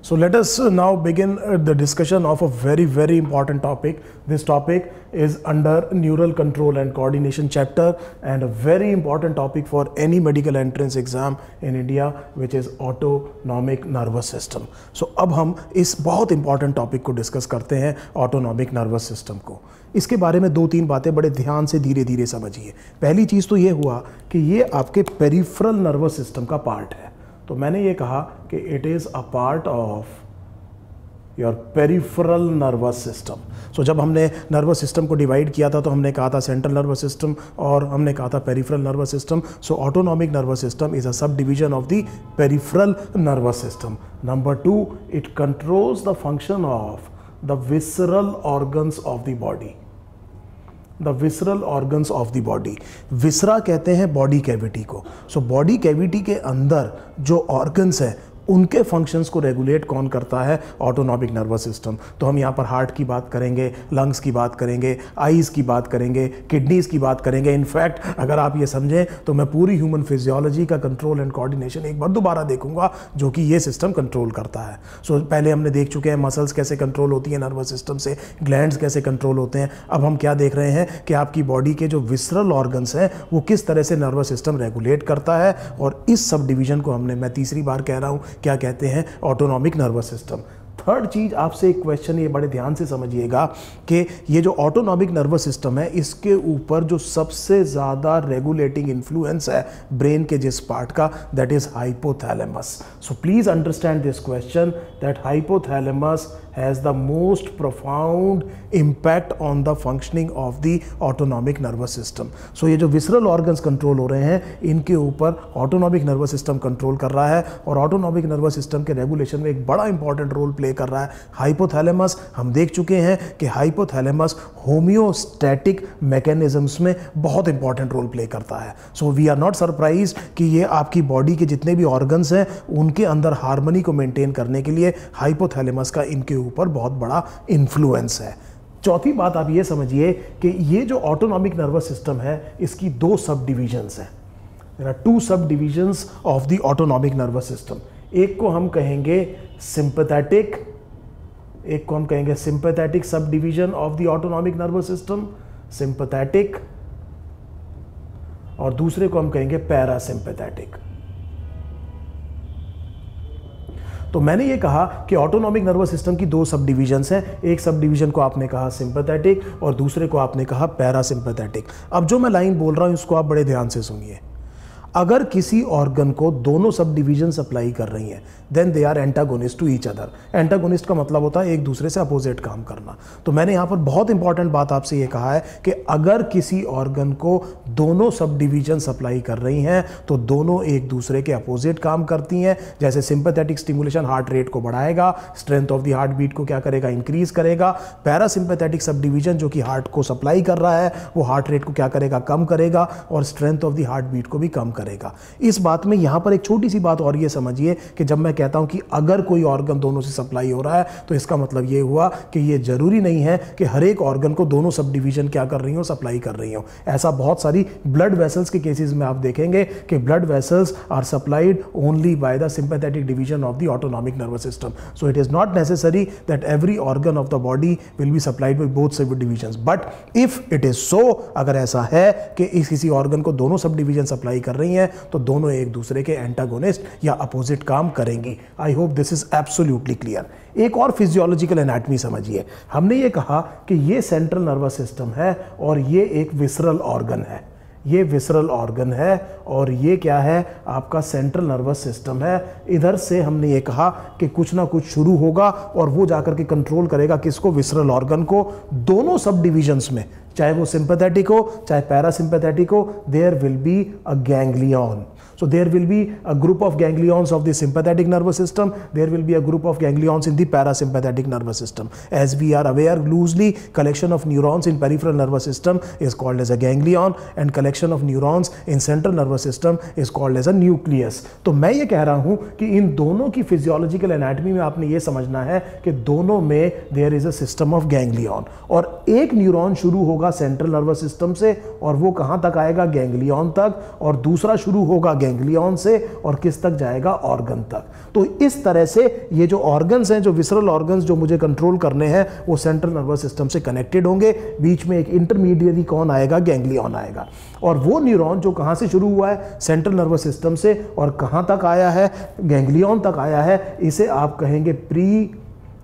So let us now begin the discussion of a very, very important topic. This topic is under neural control and coordination chapter and a very important topic for any medical entrance exam in India, which is autonomic nervous system. So अब हम इस बहुत important topic को discuss करते हैं autonomic nervous system को. इसके बारे में दो तीन बातें बड़े ध्यान से धीरे धीरे समझिए. पहली चीज़ तो ये हुआ कि ये आपके पेरिफेरल नर्वस सिस्टम का पार्ट है. तो मैंने ये कहा कि it is a part of your peripheral nervous system. So जब हमने नर्वस सिस्टम को डिवाइड किया था तो हमने कहा था सेंट्रल नर्वस सिस्टम और हमने कहा था peripheral nervous system. So autonomic nervous system is a subdivision of the peripheral nervous system. Number 2, it controls the function of the visceral organs of the body. The visceral organs of the body. Viscera कहते हैं body cavity को. So body cavity के अंदर जो organs है उनके functions को regulate कौन करता है? Autonomic nervous system. तो हम यहाँ पर हार्ट की बात करेंगे, लंग्स की बात करेंगे, आईज़ की बात करेंगे, किडनीज़ की बात करेंगे. इनफैक्ट अगर आप ये समझें तो मैं पूरी ह्यूमन फिजियोलॉजी का कंट्रोल एंड कोऑर्डिनेशन एक बार दोबारा देखूंगा जो कि ये सिस्टम कंट्रोल करता है. सो पहले हमने देख चुके हैं मसल्स कैसे कंट्रोल होती हैं नर्वस सिस्टम से, ग्लैंड्स कैसे कंट्रोल होते हैं. अब हम क्या देख रहे हैं कि आपकी बॉडी के जो विसरल ऑर्गन्स हैं वो किस तरह से नर्वस सिस्टम रेगुलेट करता है. और इस सब डिवीजन को मैं तीसरी बार कह रहा हूँ, क्या कहते हैं? Autonomic nervous system. थर्ड चीज, आपसे एक क्वेश्चन ये बड़े ध्यान से समझिएगा कि ये जो ऑटोनॉमिक नर्वस सिस्टम है इसके ऊपर जो सबसे ज़्यादा रेगुलेटिंग इन्फ्लुएंस है ब्रेन के जिस पार्ट का, that is hypothalamus. So please understand this question that hypothalamus has the most profound impact on the functioning of the autonomic nervous system. So ये जो visceral organs control हो रहे हैं इनके ऊपर autonomic nervous system control कर रहा है और autonomic nervous system के regulation में एक बड़ा important role play कर रहा है hypothalamus. हम देख चुके हैं कि hypothalamus homeostatic mechanisms में बहुत important role play करता है. So we are not surprised कि ये आपकी body के जितने भी organs हैं उनके अंदर harmony को maintain करने के लिए hypothalamus का इनके ऊपर बहुत बड़ा इन्फ्लुएंस है. चौथी बात आप ये समझिए कि ये जो ऑटोनॉमिक नर्वस सिस्टम है इसकी दो सब डिवीजन्स हैं. देयर आर टू सब divisions of the autonomic nervous system. एक को हम कहेंगे सिंपैथेटिक, एक को हम कहेंगे sympathetic sub division of the autonomic nervous system, sympathetic, और दूसरे को हम कहेंगे पैरासिम्पैथेटिक. तो मैंने ये कहा कि ऑटोनॉमिक नर्वस सिस्टम की दो सब डिवीजन्स हैं. एक सब डिवीजन को आपने कहा सिंपैथेटिक और दूसरे को आपने कहा पैरासिम्पैथेटिक. अब जो मैं लाइन बोल रहा हूं इसको आप बड़े ध्यान से सुनिए. अगर किसी ऑर्गन को दोनों सब डिवीजन सप्लाई कर रही हैं then they are antagonist to each other. Antagonist का मतलब होता है एक दूसरे से अपोजिट काम करना. तो मैंने यहाँ पर बहुत इंपॉर्टेंट बात आपसे ये कहा है कि अगर किसी ऑर्गन को दोनों सब डिवीजन सप्लाई कर रही हैं तो दोनों एक दूसरे के अपोजिट काम करती हैं. जैसे सिंपैथेटिक स्टिमुलेशन हार्ट रेट को बढ़ाएगा, strength of the heart beat को क्या करेगा? इंक्रीज करेगा. पैरासिम्पैथेटिक सब डिवीजन जो कि हार्ट को सप्लाई कर रहा है वो हार्ट रेट को क्या करेगा? कम करेगा और strength of the heart beat को भी कम करेगा. इस बात में यहां पर एक छोटी सी बात और ये समझिए कि जब मैं कहता हूं कि अगर कोई ऑर्गन दोनों से सप्लाई हो रहा है तो इसका मतलब ये हुआ कि ये जरूरी नहीं है कि हर एक ऑर्गन को दोनों सब डिवीजन क्या कर रही हो? सप्लाई कर रही हो. ऐसा बहुत सारी ब्लड वेसल्स के केसेस में आप देखेंगे कि blood vessels are supplied only by the sympathetic division of the autonomic nervous system. So it is not necessary that every organ of the body will be supplied by both sub division. But if it is so, अगर ऐसा है कि किसी organ को दोनों sub division supply कर रही हैं तो दोनों एक दूसरे के एंटागोनिस्ट या अपोजिट काम करेंगी. आई hope this is absolutely clear. एक और फिजियोलॉजिकल एनाटॉमी समझिए. हमने ये कहा कि ये सेंट्रल नर्वस सिस्टम है और ये एक विसरल ऑर्गन है. ये विसरल ऑर्गन है और ये क्या है? आपका सेंट्रल नर्वस सिस्टम है. इधर से हमने ये कहा कि कुछ ना कुछ शुरू होगा और वो जाकर के कंट्रोल करेगा किसको? विसरल ऑर्गन को. दोनों सब डिविजन्स में, चाहे वो सिंपैथेटिक हो चाहे पैरासिम्पैथेटिक हो, there will be a ganglion. So there will be a group of ganglions of the sympathetic nervous system. There will be a group of ganglions in the parasympathetic nervous system. As we are aware, loosely collection of neurons in peripheral nervous system is called as a ganglion, and collection of neurons in central nervous system is called as a nucleus. तो मैं ये कह रहा हूँ कि इन दोनों की physiological anatomy में आपने ये समझना है कि दोनों में there is a system of ganglion. और एक न्यूरॉन शुरू होगा होगा सेंट्रल नर्वस सिस्टम से और वो कहाँ तक आएगा, गैंग्लियन तक, और दूसरा शुरू होगा गैंग्लियन से और किस तक जाएगा, ऑर्गन तक। तो इस तरह से ये जो ऑर्गन्स हैं, जो विसरल ऑर्गन्स जो मुझे कंट्रोल करने हैं, वो सेंट्रल नर्वस सिस्टम से कनेक्टेड होंगे। बीच में एक इंटरमीडिएरी कौन आएगा, गैंग्लियन आएगा। और वो न्यूरॉन जो कहाँ से शुरू हुआ है, सेंट्रल नर्वस सिस्टम से, और कहाँ तक आया है, गैंग्लियन तक आया है, इसे आप कहेंगे प्री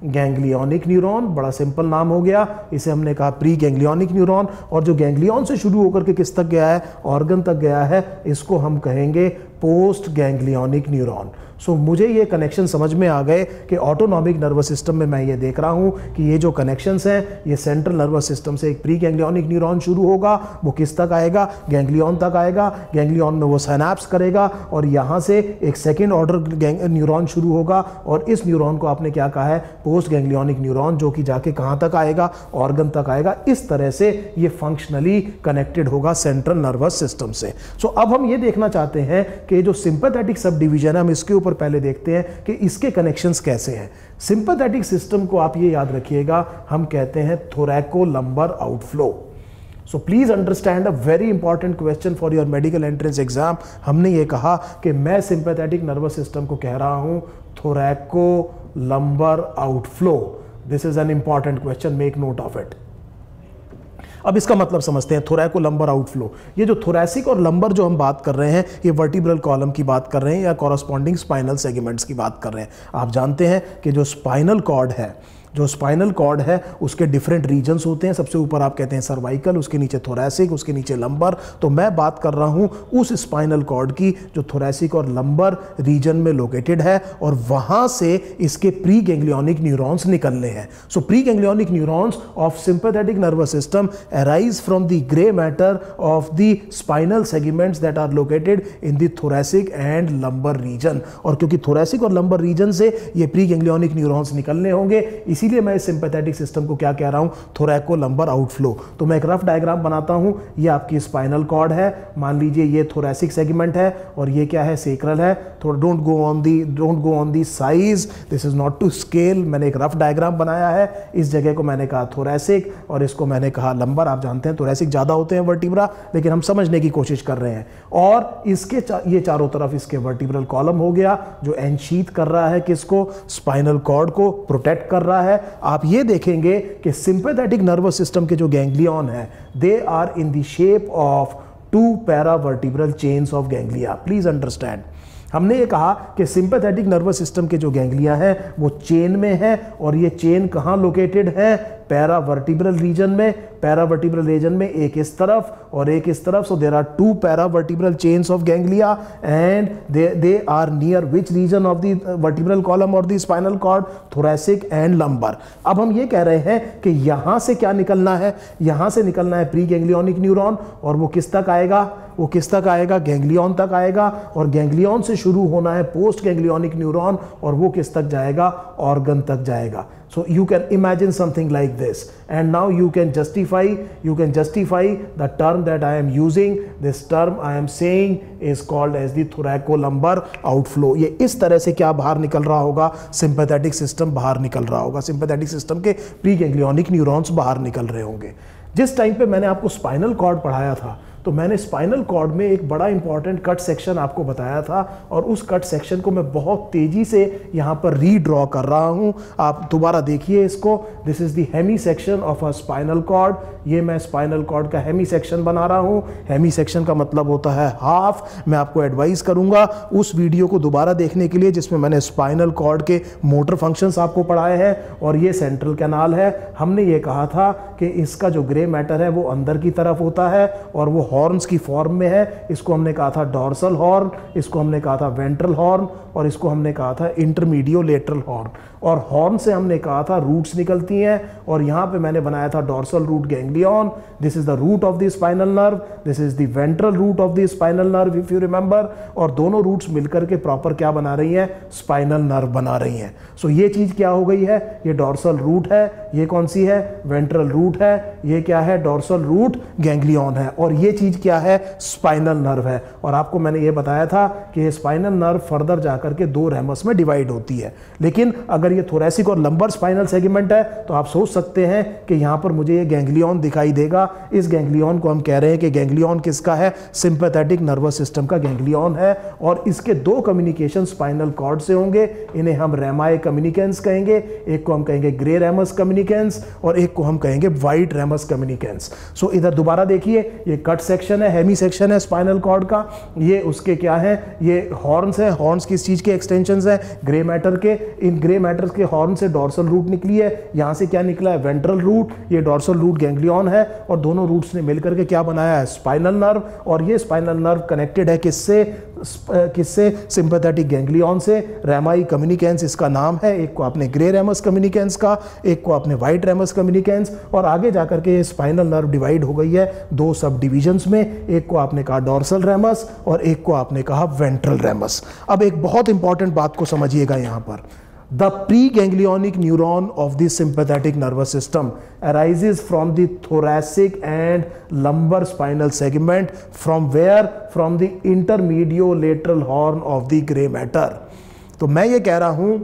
गैंग्लियोनिक न्यूरॉन। बड़ा सिंपल नाम हो गया, इसे हमने कहा प्री गैंग्लियोनिक न्यूरॉन। और जो गैंग्लियन से शुरू होकर के किस तक गया है, ऑर्गन तक गया है, इसको हम कहेंगे पोस्ट गैंग्लियोनिक न्यूरॉन। सो मुझे ये कनेक्शन समझ में आ गए कि ऑटोनॉमिक नर्वस सिस्टम में मैं ये देख रहा हूँ कि ये जो कनेक्शंस हैं, ये सेंट्रल नर्वस सिस्टम से एक प्री गैंग्लियोनिक न्यूरॉन शुरू होगा, वो किस तक आएगा, गैंग्लियन तक आएगा। गैंग्लियन में वो साइनैप्स करेगा और यहाँ से एक सेकेंड ऑर्डर न्यूरॉन शुरू होगा, और इस न्यूरॉन को आपने क्या कहा है, पोस्ट गैंग्लियोनिक न्यूरॉन, जो कि जाके कहाँ तक आएगा, ऑर्गन तक आएगा। इस तरह से ये फंक्शनली कनेक्टेड होगा सेंट्रल नर्वस सिस्टम से। सो अब हम ये देखना चाहते हैं कि जो सिंपैथेटिक सब डिवीजन है, हम इसके ऊपर पहले देखते हैं कि इसके कनेक्शंस कैसे हैं। सिंपैथेटिक सिस्टम को आप ये याद रखिएगा, हम कहते हैं thoracolumbar outflow. So please understand a very important question for your medical entrance exam. हमने ये कहा कि मैं सिंपैथेटिक नर्वस सिस्टम को कह रहा हूं thoracolumbar outflow. This is an important question, make note of it. अब इसका मतलब समझते हैं, थोरैकोलंबर आउटफ्लो। ये जो थोरैसिक और लंबर जो हम बात कर रहे हैं, ये वर्टिब्रल कॉलम की बात कर रहे हैं या कॉरस्पॉन्डिंग स्पाइनल सेगमेंट्स की बात कर रहे हैं। आप जानते हैं कि जो स्पाइनल कॉर्ड है, जो स्पाइनल कॉर्ड है, उसके डिफरेंट रीजन्स होते हैं। सबसे ऊपर आप कहते हैं सर्वाइकल, उसके नीचे थोरैसिक, उसके नीचे लंबर। तो मैं बात कर रहा हूं उस स्पाइनल कॉर्ड की जो थोरैसिक और लंबर रीजन में लोकेटेड है, और वहां से इसके प्री गैंग्लियोनिक न्यूरॉन्स निकलने हैं। So pre ganglionic neurons of sympathetic nervous system arise from the grey matter of the spinal segments that are located in the thoracic and lumbar region. और क्योंकि थोरैसिक और लंबर रीजन से ये pre ganglionic neurons निकलने होंगे, इसीलिए मैं इस सिंपैथेटिक सिस्टम को क्या कह रहा हूं, थोरैकोलंबर आउटफ्लो। तो मैं एक रफ डायग्राम बनाता हूं। ये आपकी स्पाइनल कॉर्ड है, मान लीजिए ये थोरैसिक सेगमेंट है, और ये क्या है, सेक्रल है। थोड़ा don't go on the size, this is not to scale. मैंने एक रफ डायग्राम बनाया है। इस जगह को मैंने कहा थोरैसिक और इसको मैंने कहा लंबर। आप जानते हैं थोरैसिक ज्यादा होते हैं वर्टिब्रा, लेकिन हम समझने की कोशिश कर रहे हैं। और इसके ये चारों तरफ इसके वर्टिब्रल कॉलम हो गया, जो एनशीथ कर रहा है किसको, स्पाइनल कॉर्ड को प्रोटेक्ट कर रहा है। आप ये देखेंगे कि सिंपैथेटिक नर्वस सिस्टम के जो गैंग्लियन है, they are in the shape of 2 paravertebral chains of ganglia. Please understand, हमने ये कहा कि सिंपैथेटिक नर्वस सिस्टम के जो गैंग्लिया है वो चेन में है, और ये चेन कहाँ लोकेटेड है, पैरावर्टिब्रल रीजन में। पैरावर्टिब्रल रीजन में एक इस तरफ और एक इस तरफ। So there are 2 paravertebral chains of ganglia and they are near which region of the vertebral column और the spinal cord, thoracic and lumbar. अब हम ये कह रहे हैं कि यहां से क्या निकलना है, यहां से निकलना है प्री गैंग्लियोनिक न्यूरॉन, और वो किस तक आएगा, वो किस तक आएगा, गैंग्लियन तक आएगा। और गैंग्लियन से शुरू होना है पोस्ट गैंग्लियोनिक न्यूरॉन, और वो किस तक जाएगा, ऑर्गन तक जाएगा। So you can imagine something like this, and now you can justify the term that I am using. This term I am saying is called as the thoracolumbar outflow. ये इस तरह से क्या बाहर निकल रहा होगा, सिंपैथेटिक सिस्टम बाहर निकल रहा होगा, सिंपैथेटिक सिस्टम के प्री गैंग्लियोनिक न्यूरॉन्स बाहर निकल रहे होंगे। जिस टाइम पे मैंने आपको स्पाइनल कॉर्ड पढ़ाया था, तो मैंने स्पाइनल कॉर्ड में एक बड़ा इंपॉर्टेंट कट सेक्शन आपको बताया था, और उस कट सेक्शन को मैं बहुत तेजी से यहाँ पर रीड्रॉ कर रहा हूँ। आप दोबारा देखिए इसको। This is the hemi section of a spinal cord. ये मैं स्पाइनल कॉर्ड का हेमी सेक्शन बना रहा हूँ। हेमी सेक्शन का मतलब होता है हाफ। मैं आपको एडवाइस करूँगा उस वीडियो को दोबारा देखने के लिए जिसमें मैंने स्पाइनल कॉर्ड के मोटर फंक्शंस आपको पढ़ाए हैं। और ये सेंट्रल कैनाल है। हमने ये कहा था कि इसका जो ग्रे मैटर है वो अंदर की तरफ होता है और वो हॉर्न्स की फॉर्म में है। इसको हमने कहा था डॉर्सल हॉर्न, इसको हमने कहा था वेंट्रल हॉर्न, और इसको हमने कहा था इंटरमीडियो लेटरल हॉर्न। और हॉर्न से हमने कहा था रूट्स निकलती हैं, और यहाँ पे मैंने बनाया था dorsal root ganglion. This is the root of the spinal nerve, this is the ventral root of the spinal nerve if you remember. और दोनों रूट्स मिलकर के प्रॉपर क्या बना रही हैं, स्पाइनल नर्व बना रही हैं। सो ये चीज़ क्या हो गई है, ये डॉर्सल रूट है, ये कौन सी है, वेंट्रल रूट रूट है, ये क्या है, डॉर्सल रूट गैंग्लियन है, और ये चीज क्या है, स्पाइनल नर्व है। और आपको मैंने ये बताया था कि स्पाइनल नर्व फर्दर जाकर के दो रेमस में डिवाइड होती है। लेकिन अगर ये थोरैसिक और लंबर स्पाइनल सेगमेंट है तो आप सोच सकते हैं कि यहां पर मुझे ये गैंग्लियन दिखाई देगा। इस गैंग्लियन को हम कह रहे हैं कि गैंग्लियन किसका है, सिंपैथेटिक नर्वस सिस्टम का गैंग्लियन है, और इसके दो कम्युनिकेशन स्पाइनल कॉर्ड से होंगे। इन्हें हम रेमाई कम्युनिकेंस कहेंगे, एक को हम कहेंगे ग्रे रेमस कम्युनिकेंस और एक को हम कहेंगे व्हाइट रेमस कम्युनिकेंस। सो इधर दोबारा देखिए, ये कट सेक्शन है, हेमी सेक्शन है स्पाइनल कॉर्ड का, ये उसके क्या है, ये हॉर्न्स है। हॉर्न्स किस चीज के एक्सटेंशंस हैं, ग्रे मैटर के। इन ग्रे मैटर के हॉर्न से डॉर्सल रूट निकली है, यहां से क्या निकला है, वेंट्रल रूट, ये डॉर्सल रूट गैंग्लियन है, और दोनों रूट्स ने मिलकर के क्या बनाया है, स्पाइनल नर्व। और ये स्पाइनल नर्व कनेक्टेड है किससे, सिंपैथेटिक गैंग्लियन से। रेमाई कम्युनिकेंस इसका नाम है, एक को आपने ग्रे रेमस कम्युनिकेंस का, एक को आपने व्हाइट रेमस कम्युनिकेंस। और आगे जाकर के ये स्पाइनल नर्व डिवाइड हो गई है दो सब डिविजन्स में, एक को आपने कहा डॉर्सल रेमस और एक को आपने कहा वेंट्रल रेमस। अब एक बहुत इंपॉर्टेंट बात को समझिएगा यहां पर, the preganglionic neuron of the sympathetic nervous system arises from the thoracic and lumbar spinal segment, from where, from the intermediolateral horn of the gray matter। तो मैं ये कह रहा हूं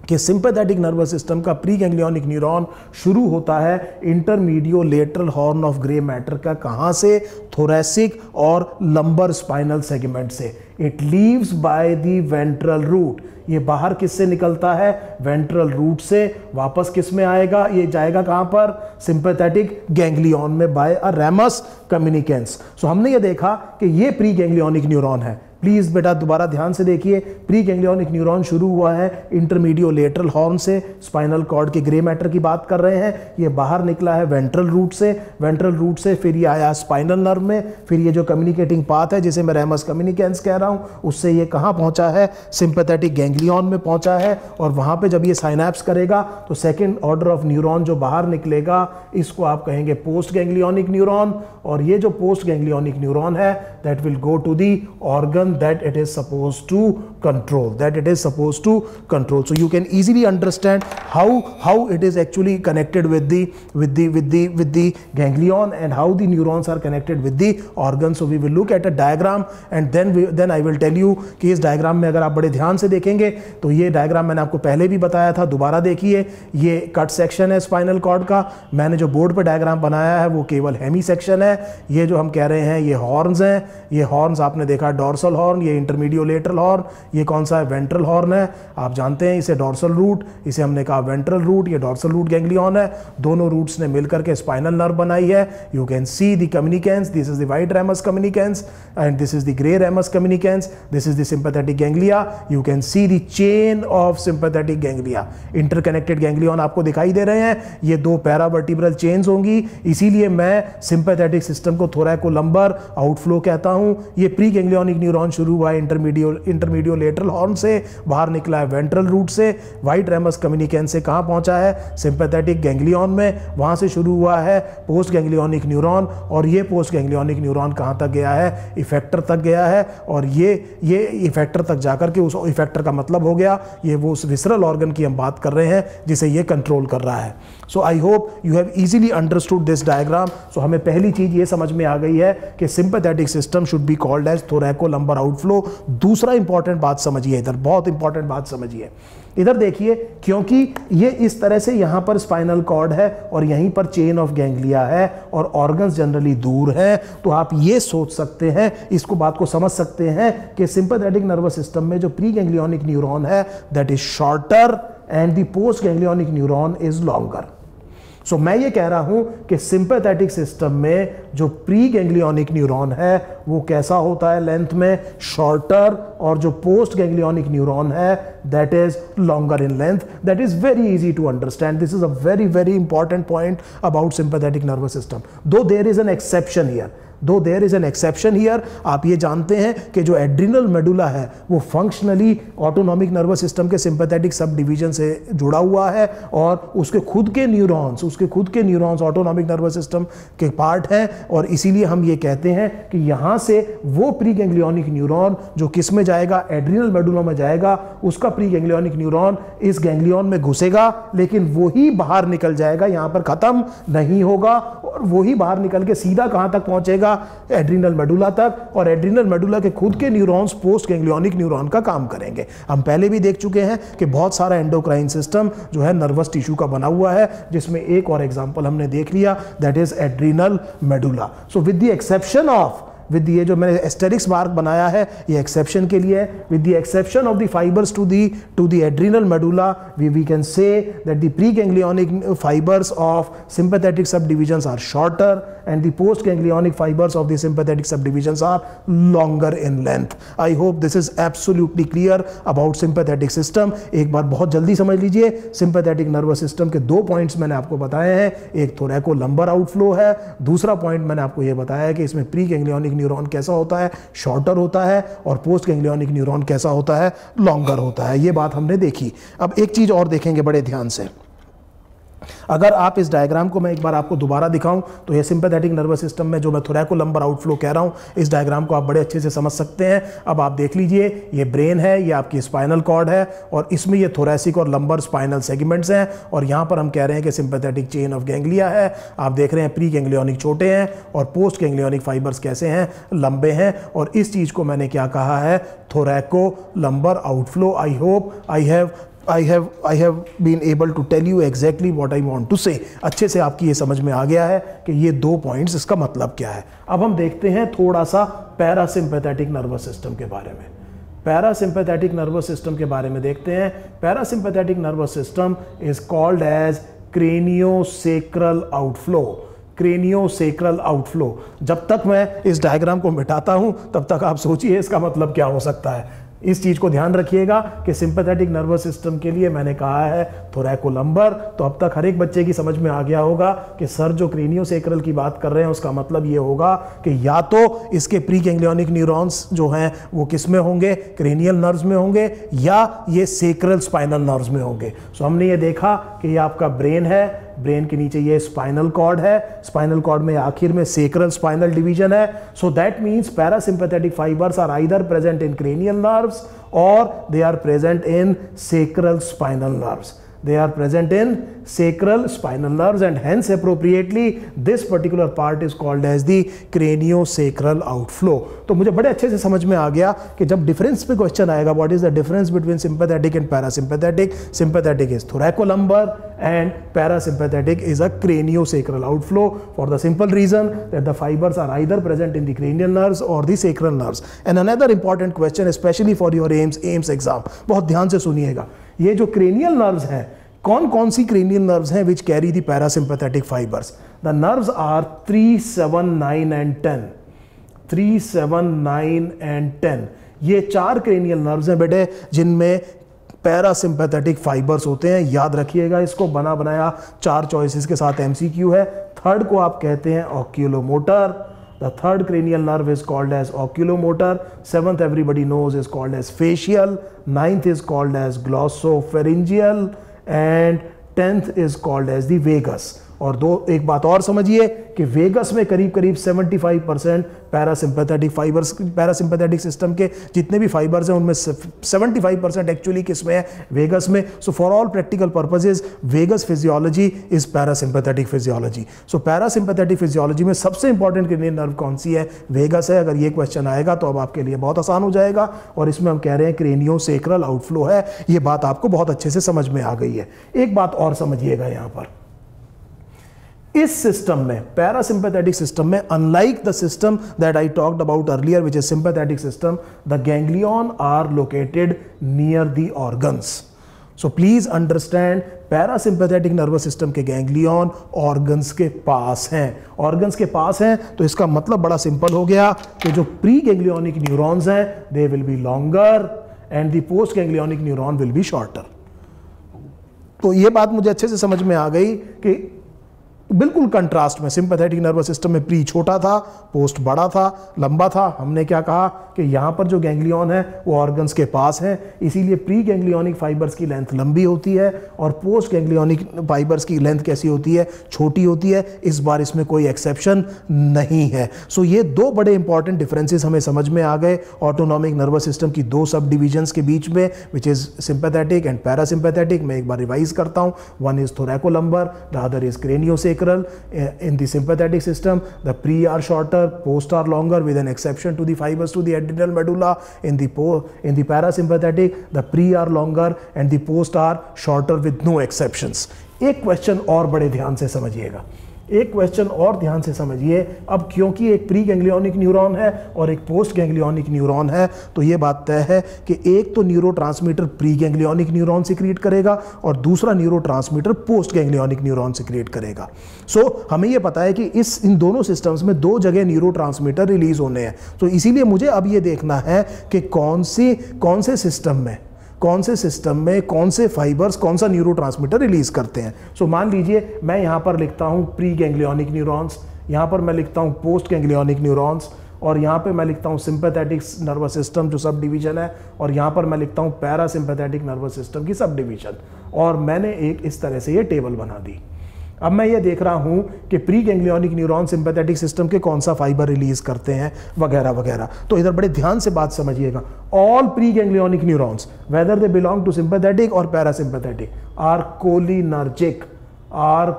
कि सिंपैथेटिक नर्वस सिस्टम का प्री गैंग्लियनिक न्यूरॉन शुरू होता है intermediolateral horn of grey matter का, कहां से, थोरैसिक और लंबर स्पाइनल सेगमेंट से। It leaves by the ventral root, ये बाहर किससे निकलता है, वेंट्रल रूट से, वापस किस में आएगा, ये जाएगा कहां पर, सिंपैथेटिक गैंग्लियन में बाय अ रेमस कम्युनिकेंस। सो हमने ये देखा कि ये प्री गैंग्लियनिक न्यूरॉन है। प्लीज बेटा दोबारा ध्यान से देखिए, प्री गैंग्लियनिक न्यूरॉन शुरू हुआ है इंटरमीडियोलेटरल हॉर्न से, स्पाइनल कॉर्ड के ग्रे मैटर की बात कर रहे हैं। ये बाहर निकला है वेंट्रल रूट से, वेंट्रल रूट से फिर ये आया स्पाइनल नर्व में, फिर ये जो कम्युनिकेटिंग पाथ है जिसे मैं रेमस कम्युनिकेंस कह रहा हूं, उससे ये कहां पहुंचा है, सिंपैथेटिक गैंग्लियन में पहुंचा है। और वहां पे जब ये साइनैप्स करेगा तो सेकेंड ऑर्डर ऑफ न्यूरॉन जो बाहर निकलेगा, इसको आप कहेंगे पोस्ट गैंग्लियनिक न्यूरॉन। और ये जो पोस्ट गैंग्लियनिक न्यूरॉन है, that will go to the organ that it is supposed to control, that it is supposed to control. So you can easily understand how it is actually connected with the ganglion and how the neurons are connected with the organ. So we will look at a diagram and then I will tell you कि इस diagram में अगर आप बड़े ध्यान से देखेंगे तो ये डायग्राम मैंने आपको पहले भी बताया था, दोबारा देखिए। ये कट सेक्शन है स्पाइनल कॉर्ड का, मैंने जो बोर्ड पर डायग्राम बनाया है वो केवल हेमी सेक्शन है। ये जो हम कह रहे हैं ये हॉर्न्स हैं, ये हॉर्न्स आपने देखा डॉर्सल हॉर्न, ये इंटरमीडियोलेटरल हॉर्न, ये कौन सा है, वेंट्रल हॉर्न है। आप जानते हैं इसे डॉर्सल रूट, इसे हमने कहा वेंट्रल रूट, ये डॉर्सल रूट गैंग्लियन है। दोनों रूट्स ने मिलकर के स्पाइनल नर्व बनाई है। You can see the communicans, this is the white ramus communicans and this is the grey ramus communicans, this is the sympathetic ganglia. You can see the chain of sympathetic ganglia, interconnected ganglion आपको दिखाई दे रहे हैं। ये दो पैरावर्टिब्रल chains होंगी, इसीलिए मैं sympathetic system को थोरैकोलंबर आउटफ्लो कहता हूं। ये प्री गैंग्लियनिक न्यूरॉन शुरू हुआ है इंटरमीडियोलेटरल हॉर्न से, बाहर निकला है वेंट्रल रूट से, व्हाइट रेमस कम्युनिकेंस से कहां पहुंचा है, सिंपैथेटिक गैंग्लियन में, वहां से शुरू हुआ है पोस्ट गैंग्लियनिक न्यूरॉन। और ये पोस्ट गैंग्लियनिक न्यूरॉन कहां तक गया है, इफेक्टर तक गया है। और ये इफेक्टर तक जाकर के, उस इफेक्टर का मतलब हो गया ये वो उस विसरल ऑर्गन की हम बात कर रहे हैं जिसे ये कंट्रोल कर रहा है। So I hope you have easily understood this diagram. So हमें पहली चीज ये समझ में आ गई है कि sympathetic system should be called as thoracolumbar outflow. दूसरा इंपॉर्टेंट बात समझिए, इधर बहुत इंपॉर्टेंट बात समझिए, इधर देखिए, क्योंकि ये इस तरह से यहां पर स्पाइनल कॉर्ड है और यहीं पर चेन ऑफ गैंग्लिया है और ऑर्गन्स जनरली दूर हैं, तो आप ये सोच सकते हैं, इसको बात को समझ सकते हैं कि सिंपैथेटिक नर्वस सिस्टम में जो प्री गैंग्लियनिक न्यूरॉन है that is shorter and the post ganglionic neuron is longer. So मैं ये कह रहा हूं कि सिंपैथेटिक सिस्टम में जो प्री गैंग्लियनिक न्यूरॉन है वो कैसा होता है लेंथ में, शॉर्टर, और जो पोस्ट गैंग्लियनिक न्यूरॉन है that is longer in length. That is very easy to understand. This is a very very important point about sympathetic nervous system, though there is an exception here. Though there is an exception here. आप ये जानते हैं कि जो adrenal medulla है वो functionally autonomic nervous system के sympathetic sub division से जुड़ा हुआ है और उसके खुद के न्यूरॉन्स ऑटोनॉमिक नर्वस सिस्टम के पार्ट हैं, और इसीलिए हम ये कहते हैं कि यहां से वो प्री गैंग्लियोनिक न्यूरॉन जो किस में जाएगा, एड्रिनल मेडुला में जाएगा, उसका प्री गैंग्लियोनिक न्यूरॉन इस गैंग्लियन में घुसेगा, लेकिन वही बाहर निकल जाएगा, यहां पर खत्म नहीं होगा, और वही बाहर निकल के सीधा कहां तक पहुंचेगा, एड्रिनल मेडुला तक, और एड्रिनल मेडुला के खुद के न्यूरॉन्स पोस्ट गैंग्लियोनिक न्यूरॉन का काम करेंगे। हम पहले भी देख चुके हैं कि बहुत सारा एंडोक्राइन सिस्टम जो है नर्वस टिश्यू का बना हुआ है, जिसमें एक और एग्जांपल हमने देख लिया, that is adrenal medulla. So with the exception of, with ये जो मैंने एस्टेरिक्स मार्क बनाया है ये एक्सेप्शन के लिए है, with the exception of the fibres to the adrenal medulla we can say that the pre ganglionic fibres of sympathetic sub divisions are shorter and the post ganglionic fibres of the sympathetic sub divisions are longer in length. I hope this is absolutely clear about sympathetic system. एक बार बहुत जल्दी समझ लीजिए, sympathetic nervous system के दो points मैंने आपको बताए हैं, एक थोरैको लंबर आउटफ्लो है, दूसरा पॉइंट मैंने आपको यह बताया है कि इसमें प्री गैंग्लियोनिक न्यूरॉन कैसा होता है, शॉर्टर होता है, और पोस्ट गैंग्लियोनिक न्यूरॉन कैसा होता है, लॉन्गर होता है। ये बात हमने देखी। अब एक चीज और देखेंगे बड़े ध्यान से। अगर आप इस डायग्राम को मैं एक बार आपको दोबारा दिखाऊं तो ये सिंपैथेटिक नर्वस सिस्टम में जो मैं थोरैको लंबर आउटफ्लो कह रहा हूं, इस डायग्राम को आप बड़े अच्छे से समझ सकते हैं। अब आप देख लीजिए, ये ब्रेन है, ये आपकी स्पाइनल कॉर्ड है, और इसमें ये थोरैसिक और लंबर स्पाइनल सेगमेंट्स हैं, और यहां पर हम कह रहे हैं कि सिंपैथेटिक चेन ऑफ गैंग्लिया है। आप देख रहे हैं प्री गैंग्लियोनिक छोटे हैं और पोस्ट गैंग्लियोनिक फाइबर्स कैसे हैं, लंबे हैं, और इस चीज को मैंने क्या कहा है, थोरैको lumbar outflow. I hope I have been able to tell you exactly what I want to say। अच्छे से आपकी ये समझ में आ गया है कि ये दो पॉइंट्स, इसका मतलब क्या है। अब हम देखते हैं थोड़ा सा पैरासिम्पैथेटिक नर्वस सिस्टम के बारे में। पैरासिम्पैथेटिक नर्वस सिस्टम के बारे में देखते हैं। Parasympathetic nervous system is called as craniosacral outflow. Craniosacral outflow. जब तक मैं इस डायग्राम को मिटाता हूं तब तक आप सोचिए इसका मतलब क्या हो सकता है। इस चीज को ध्यान रखिएगा कि सिंपैथेटिक नर्वस सिस्टम के लिए मैंने कहा है थोरैको लंबर, तो अब तक हर एक बच्चे की समझ में आ गया होगा कि सर जो क्रेनियोसेक्रल की बात कर रहे हैं उसका मतलब ये होगा कि या तो इसके प्री गैंग्लियोनिक न्यूरॉन्स जो हैं वो किस में होंगे, क्रेनियल नर्व्स में होंगे, या ये सेक्रल स्पाइनल नर्व्स में होंगे। सो हमने ये देखा कि ये आपका ब्रेन है, ब्रेन के नीचे ये स्पाइनल कॉर्ड है, स्पाइनल कॉर्ड में आखिर में सेक्रल स्पाइनल डिवीजन है। So that means parasympathetic fibres are either present in cranial nerves और they are present in sacral spinal nerves. They are present in sacral spinal nerves, and hence appropriately this particular part is called as the craniosacral outflow। तो मुझे बड़े अच्छे से समझ में आ गया कि जब डिफरेंस पे क्वेश्चन आएगा, what is the difference between sympathetic and parasympathetic? Sympathetic is thoracolumbar and parasympathetic is a craniosacral outflow, for the simple reason that the fibers are either present in the cranial nerves or the sacral nerves। And another important question especially for your AIIMS exam, बहुत ध्यान से सुनिएगा, ये जो cranial nerves हैं, कौन कौन सी cranial nerves हैं which carry the parasympathetic fibres? The nerves are 3, 7, 9 and 10। 3, 7, 9 and 10 ये चार क्रेनियल नर्व्स हैं बेटे जिनमें पैरासिम्पैथेटिक फाइबर्स होते हैं। याद रखिएगा इसको, बना बनाया 4 चॉइसेस के साथ MCQ है। थर्ड को आप कहते हैं oculomotor. The third cranial nerve is called as oculomotor. Seventh everybody knows is called as facial. Ninth is called as glossopharyngeal and 10th is called as the vagus। और एक बात और समझिए कि वेगस में करीब करीब 75% पैरासिम्पैथेटिक फाइबर्स, पैरासिम्पैथेटिक सिस्टम के जितने भी फाइबर्स हैं उनमें 75% एक्चुअली किस में है, वेगस में। So for all practical purposes vagus physiology is parasympathetic physiology. So parasympathetic physiology में सबसे इंपॉर्टेंट क्रेनियल नर्व कौन सी है, वेगस है। अगर ये क्वेश्चन आएगा तो अब आपके लिए बहुत आसान हो जाएगा, और इसमें हम कह रहे हैं क्रेनियोसेक्रल आउटफ्लो है। ये बात आपको बहुत अच्छे से समझ में आ गई है। एक बात और समझिएगा यहाँ पर, इस सिस्टम में, पैरासिम्पैथेटिक सिस्टम में, unlike the system that I talked about earlier which is sympathetic system, the ganglion are located near the organs. So please understand, parasympathetic nervous system के गैंग्लियन ऑर्गन्स के पास हैं। ऑर्गन्स के पास हैं तो इसका मतलब बड़ा सिंपल हो गया कि जो प्री गैंग्लियोनिक न्यूरॉन्स हैं they will be longer and the post ganglionic neuron will be shorter. तो ये बात मुझे अच्छे से समझ में आ गई कि बिल्कुल कंट्रास्ट में सिंपैथेटिक नर्वस सिस्टम में प्री छोटा था, पोस्ट बड़ा था, लंबा था। हमने क्या कहा कि यहाँ पर जो गैंग्लियन है वो ऑर्गन्स के पास है, इसीलिए प्री गैंग्लियोनिक फाइबर्स की लेंथ लंबी होती है और पोस्ट गैंग्लियोनिक फाइबर्स की लेंथ कैसी होती है, छोटी होती है। इस बार इसमें कोई एक्सेप्शन नहीं है। सो ये दो बड़े इंपॉर्टेंट डिफरेंसेस हमें समझ में आ गए ऑटोनॉमिक नर्वस सिस्टम की दो सब डिविजन्स के बीच में, which is sympathetic and parasympathetic. मैं एक बार रिवाइज करता हूँ। One is thoracolumbar, the other is craniosacral. In the sympathetic system, the pre are shorter, post are longer, with an exception to the fibers to the adrenal medulla. In the parasympathetic, the pre are longer and the post are shorter with no exceptions. एक question और बड़े ध्यान से समझिएगा, एक question और ध्यान से समझिए। अब क्योंकि एक प्री गैंग्लियोनिक न्यूरॉन है और एक पोस्ट गैंग्लियोनिक न्यूरॉन है, तो ये बात तय है कि एक तो neurotransmitter pre ganglionic neuron secrete करेगा और दूसरा neurotransmitter post ganglionic neuron secrete करेगा। सो हमें ये पता है कि इन दोनों सिस्टम्स में दो जगह न्यूरोट्रांसमीटर रिलीज होने हैं। तो इसीलिए मुझे अब ये देखना है कि कौन से सिस्टम में कौन से फाइबर्स कौन सा न्यूरोट्रांसमीटर रिलीज करते हैं। सो मान लीजिए मैं यहाँ पर लिखता हूँ प्री गैंग्लियोनिक न्यूरॉन्स, यहाँ पर मैं लिखता हूँ पोस्ट गैंग्लियोनिक न्यूरॉन्स, और यहाँ पे मैं लिखता हूँ सिंपैथेटिक नर्वस सिस्टम जो सब डिवीजन है, और यहाँ पर मैं लिखता हूँ पैरासिम्पैथेटिक नर्वस सिस्टम की सब डिवीजन। और मैंने एक इस तरह से ये टेबल बना दी। अब मैं ये देख रहा हूं कि pre ganglionic neuron sympathetic system के कौन सा फाइबर रिलीज करते हैं वगैरह वगैरह। तो इधर बड़े ध्यान से बात समझिएगा। All pre ganglionic neurons whether they belong to sympathetic और parasympathetic are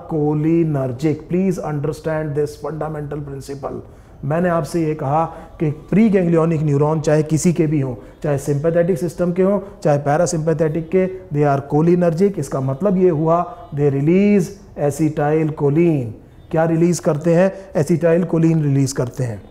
cholinergic. Please understand this fundamental principle. मैंने आपसे ये कहा कि प्री गैंग्लियोनिक न्यूरॉन चाहे किसी के भी हों, चाहे सिंपैथेटिक सिस्टम के हों चाहे पैरासिम्पैथेटिक के, दे आर कोलिनर्जिक। इसका मतलब ये हुआ दे रिलीज एसिटाइल कोलिन। क्या रिलीज करते हैं? एसिटाइल कोलिन रिलीज करते हैं।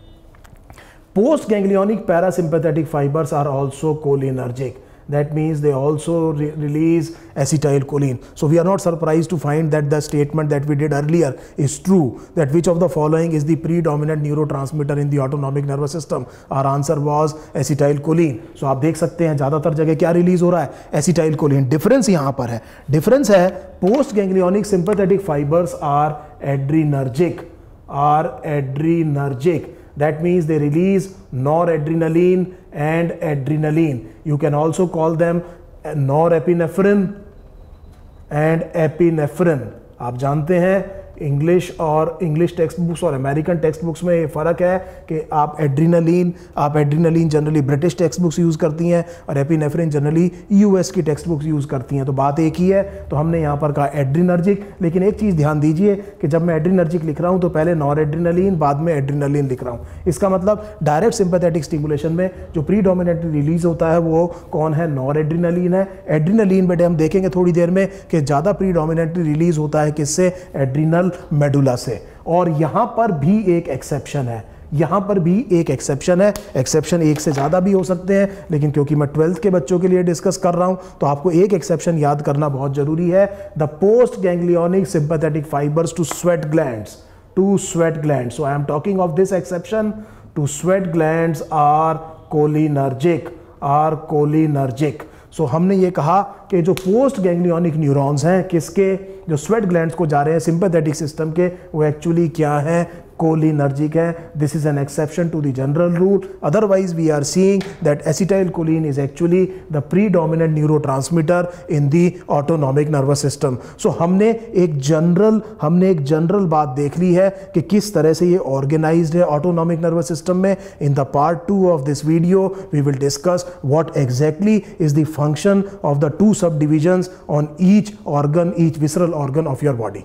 Post ganglionic parasympathetic fibres are also cholinergic. That means they also release acetylcholine. So we are not surprised to find that the statement that we did earlier is true, that which of the following is the predominant neurotransmitter in the autonomic nervous system. Our answer was acetylcholine. So आप देख सकते हैं ज़्यादातर जगह क्या release हो रहा है? acetylcholine. डिफरेंस यहाँ पर है, डिफरेंस है post ganglionic sympathetic fibres are adrenergic. That means they release noradrenaline and adrenaline. You can also call them norepinephrine and epinephrine. आप जानते हैं इंग्लिश टेक्स्ट बुक्स और अमेरिकन टेक्स्ट बुक्स में ये फ़र्क है कि आप adrenaline generally British text books use करती हैं और एपिनेफ्रिन जनरली यूएस की टेक्स्ट बुक्स यूज़ करती हैं। तो बात एक ही है। तो हमने यहाँ पर कहा एड्रीनर्जिक, लेकिन एक चीज़ ध्यान दीजिए कि जब मैं एड्रीनर्जिक लिख रहा हूँ तो पहले नॉरएड्रेनालिन बाद में एड्रीनलिन लिख रहा हूँ। इसका मतलब डायरेक्ट सिंपैथेटिक स्टिमुलेशन में जो प्रीडोमिनेंटली रिलीज होता है वो कौन है? नॉरएड्रेनालिन है। एड्रीनलिन बेटे हम देखेंगे थोड़ी देर में कि ज़्यादा प्रीडोमिनेंटली रिलीज होता है किससे? एड्रीनल मेडुला से। और यहां पर भी एक एक्सेप्शन है, यहां पर भी एक एक्सेप्शन है। एक्सेप्शन एक से ज्यादा भी हो सकते हैं, लेकिन क्योंकि मैं 12th के बच्चों के लिए डिस्कस कर रहा हूं तो आपको एक एक्सेप्शन याद करना बहुत जरूरी है। The post ganglionic sympathetic fibres to sweat glands, so I am talking of this exception. To sweat glands are cholinergic. सो हमने ये कहा कि जो पोस्ट गैंग्लियोनिक न्यूरॉन्स हैं किसके, जो स्वेट ग्लैंड्स को जा रहे हैं सिंपैथेटिक सिस्टम के, वो एक्चुअली क्या है? कोलिनर्जिक है. This is an exception to the general rule. Otherwise we are seeing that acetylcholine is actually the predominant neurotransmitter in the autonomic nervous system. So हमने एक जनरल बात देख ली है कि किस तरह से ये ऑर्गेनाइज्ड है ऑटोनॉमिक नर्वस सिस्टम में. In the part 2 of this video we will discuss what exactly is the function of the two subdivisions on each organ, each visceral organ of your body.